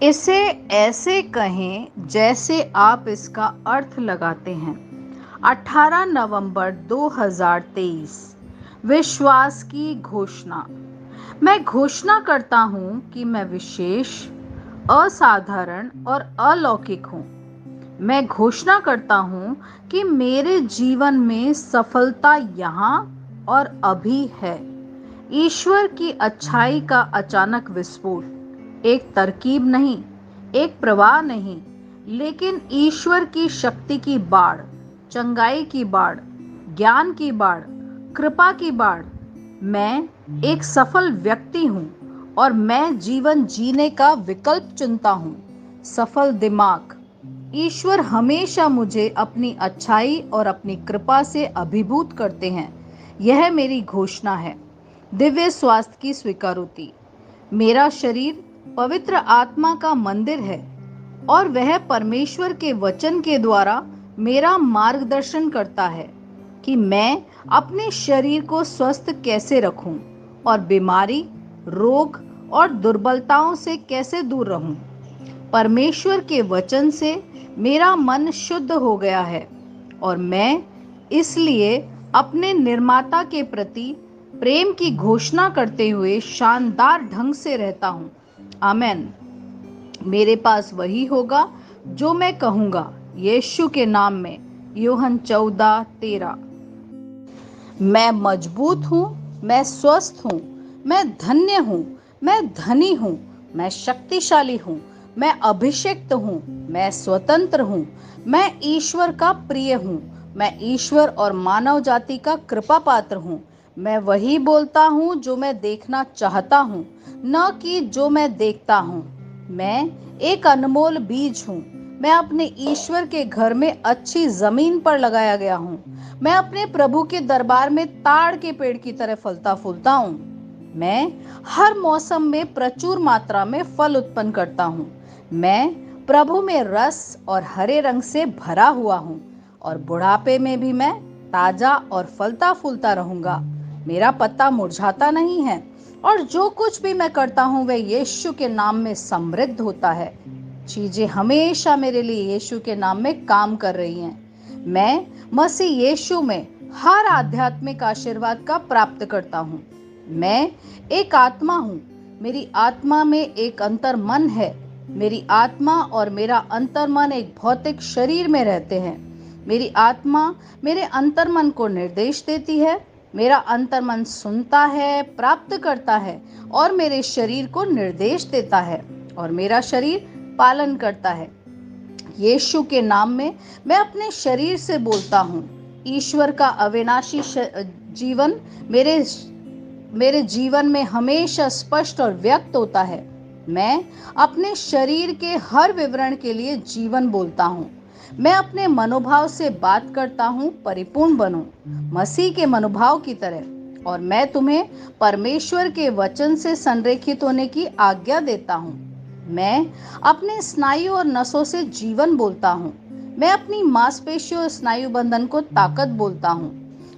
इसे ऐसे कहें जैसे आप इसका अर्थ लगाते हैं। 18 नवंबर 2023। विश्वास की घोषणा। मैं घोषणा करता हूं कि मैं विशेष, असाधारण और अलौकिक हूं। मैं घोषणा करता हूं कि मेरे जीवन में सफलता यहाँ और अभी है। ईश्वर की अच्छाई का अचानक विस्फोट, एक तरकीब नहीं, एक प्रवाह नहीं, लेकिन ईश्वर की शक्ति की बाढ़, चंगाई की बाढ़, ज्ञान की बाढ़, कृपा की बाढ़। मैं एक सफल व्यक्ति हूं और मैं जीवन जीने का विकल्प चुनता हूं। सफल दिमाग। ईश्वर हमेशा मुझे अपनी अच्छाई और अपनी कृपा से अभिभूत करते हैं। यह मेरी घोषणा है। दिव्य स्वास्थ्य की स्वीकारोति। मेरा शरीर पवित्र आत्मा का मंदिर है और वह परमेश्वर के वचन के द्वारा मेरा मार्गदर्शन करता है कि मैं अपने शरीर को स्वस्थ कैसे रखूं और बीमारी, रोग और दुर्बलताओं से कैसे दूर रहूं। परमेश्वर के वचन से मेरा मन शुद्ध हो गया है और मैं इसलिए अपने निर्माता के प्रति प्रेम की घोषणा करते हुए शानदार ढंग से रहता हूँ। आमेन। मेरे पास वही होगा जो मैं कहूँगा, यीशु के नाम में। यूहन्ना 14:13। मैं मजबूत हूँ, मैं स्वस्थ हूँ, मैं धन्य हूँ, मैं धनी हूँ, मैं शक्तिशाली हूँ, मैं अभिषिक्त हूँ, मैं स्वतंत्र हूँ, मैं ईश्वर का प्रिय हूँ, मैं ईश्वर और मानव जाति का कृपा पात्र हूँ। मैं वही बोलता हूँ जो मैं देखना चाहता हूँ, न कि जो मैं देखता हूँ। मैं एक अनमोल बीज हूँ। मैं अपने ईश्वर के घर में अच्छी जमीन पर लगाया गया हूँ। मैं अपने प्रभु के दरबार में ताड़ के पेड़ की तरह फलता फूलता हूँ। मैं हर मौसम में प्रचुर मात्रा में फल उत्पन्न करता हूँ। मैं प्रभु में रस और हरे रंग से भरा हुआ हूँ और बुढ़ापे में भी मैं ताजा और फलता फूलता रहूंगा। मेरा पत्ता मुरझाता नहीं है और जो कुछ भी मैं करता हूँ वह यीशु के नाम में समृद्ध होता है। चीजें हमेशा मेरे लिए यीशु के नाम में काम कर रही हैं। मैं मसीह यीशु में हर आध्यात्मिक आशीर्वाद का प्राप्त करता हूँ। मैं एक आत्मा हूँ। मेरी आत्मा में एक अंतर मन है। मेरी आत्मा और मेरा अंतर मन एक भौतिक शरीर में रहते हैं। मेरी आत्मा मेरे अंतर मन को निर्देश देती है। मेरा अंतर मन सुनता है, प्राप्त करता है और मेरे शरीर को निर्देश देता है और मेरा शरीर पालन करता है। यीशु के नाम में मैं अपने शरीर से बोलता हूँ, ईश्वर का अविनाशी जीवन मेरे जीवन में हमेशा स्पष्ट और व्यक्त होता है। मैं अपने शरीर के हर विवरण के लिए जीवन बोलता हूँ। मैं अपने मनोभाव से बात करता हूँ, परिपूर्ण बनो मसीह के मनोभाव की तरह। और मैं तुम्हें परमेश्वर के वचन से संरेखित होने की आज्ञा देता हूँ। मैं अपने स्नायु और नसों से जीवन बोलता हूँ। मैं अपनी मांसपेशियों और स्नायु बंधन को ताकत बोलता हूँ।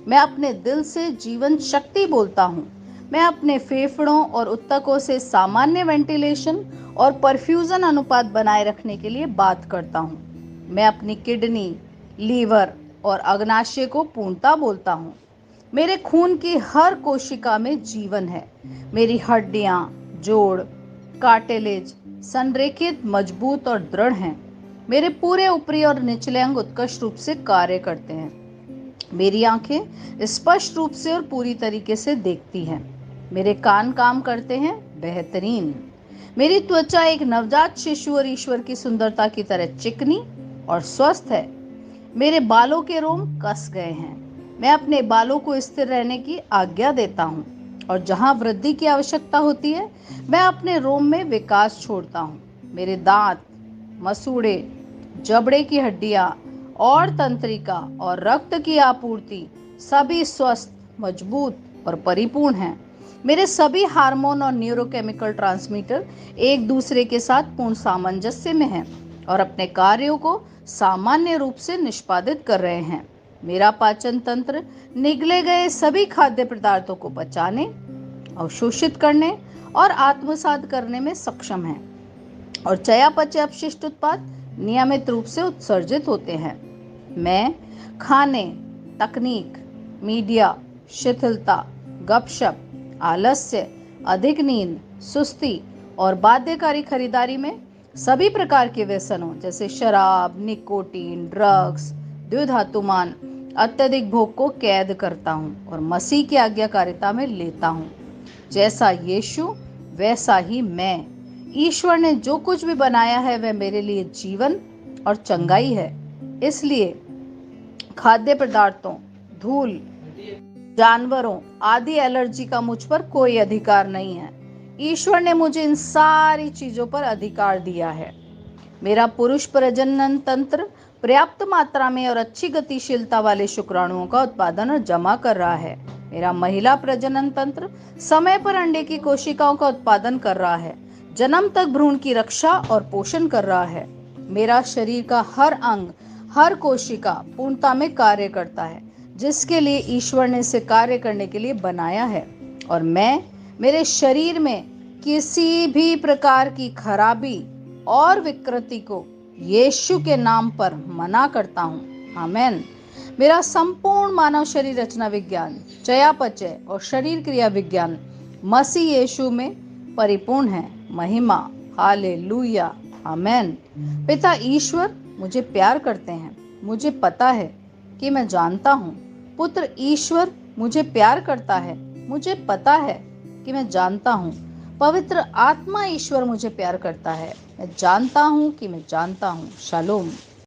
मैं अपने दिल से जीवन शक्ति बोलता हूँ। मैं अपने फेफड़ों और ऊतकों से सामान्य वेंटिलेशन और परफ्यूजन अनुपात बनाए रखने के लिए बात करता हूँ। मैं अपनी किडनी, लीवर और अग्नाशय को पूर्णता बोलता हूँ। मेरे खून की हर कोशिका में जीवन है। मेरी हड्डियां, जोड़, कार्टिलेज संरेखित, मजबूत और दृढ़ हैं। मेरे पूरे ऊपरी और निचले अंग उत्कृष्ट रूप से कार्य करते हैं। मेरी आंखें स्पष्ट रूप से और पूरी तरीके से देखती हैं। मेरे कान काम करते हैं बेहतरीन। मेरी त्वचा एक नवजात शिशु और ईश्वर की सुंदरता की तरह चिकनी और स्वस्थ है। मेरे बालों के रोम कस गए हैं। मैं अपने बालों को स्थिर रहने की आज्ञा देता हूँ और जहाँ वृद्धि की आवश्यकता होती है मैं अपने रोम में विकास छोड़ता हूँ। मेरे दांत, मसूड़े, जबड़े की हड्डियां और तंत्रिका और रक्त की आपूर्ति सभी स्वस्थ, मजबूत और परिपूर्ण हैं। मेरे सभी हार्मोन और न्यूरोकेमिकल ट्रांसमीटर एक दूसरे के साथ पूर्ण सामंजस्य में हैं और अपने कार्यों को सामान्य रूप से निष्पादित कर रहे हैं। मेरा पाचन तंत्र निगले गए सभी खाद्य पदार्थों को पचाने, अवशोषित करने और आत्मसात करने में सक्षम है। और चयापचय अपशिष्ट उत्पाद नियमित रूप से उत्सर्जित होते हैं। मैं खाने, तकनीक, मीडिया, शिथिलता, गपशप, आलस्य, अधिक नींद, सुस्ती और बाध्यकारी खरीदारी में सभी प्रकार के व्यसनों जैसे शराब, निकोटीन, ड्रग्स, द्विधातुमान, अत्यधिक भोग को कैद करता हूँ और मसीह की आज्ञाकारिता में लेता हूँ। जैसा यीशु वैसा ही मैं। ईश्वर ने जो कुछ भी बनाया है वह मेरे लिए जीवन और चंगाई है। इसलिए खाद्य पदार्थों, धूल, जानवरों आदि एलर्जी का मुझ पर कोई अधिकार नहीं है। ईश्वर ने मुझे इन सारी चीजों पर अधिकार दिया है। मेरा पुरुष प्रजनन तंत्र पर्याप्त मात्रा में और अच्छी गतिशीलता वाले शुक्राणुओं का उत्पादन और जमा कर रहा है। मेरा महिला प्रजनन तंत्र समय पर अंडे की कोशिकाओं का उत्पादन कर रहा है, जन्म तक भ्रूण की रक्षा और पोषण कर रहा है। मेरा शरीर का हर अंग, हर कोशिका पूर्णता में कार्य करता है, जिसके लिए ईश्वर ने इसे कार्य करने के लिए बनाया है। और मैं मेरे शरीर में किसी भी प्रकार की खराबी और विकृति को यीशु के नाम पर मना करता हूँ। आमेन। मेरा संपूर्ण मानव शरीर रचना विज्ञान, चयापचय और शरीर क्रिया विज्ञान मसीह यीशु में परिपूर्ण है। महिमा, हालेलुया, आमेन। पिता ईश्वर मुझे प्यार करते हैं, मुझे पता है कि मैं जानता हूँ। पुत्र ईश्वर मुझे प्यार करता है, मुझे पता है कि मैं जानता हूँ। पवित्र आत्मा ईश्वर मुझे प्यार करता है, मैं जानता हूँ कि मैं जानता हूँ। शालोम।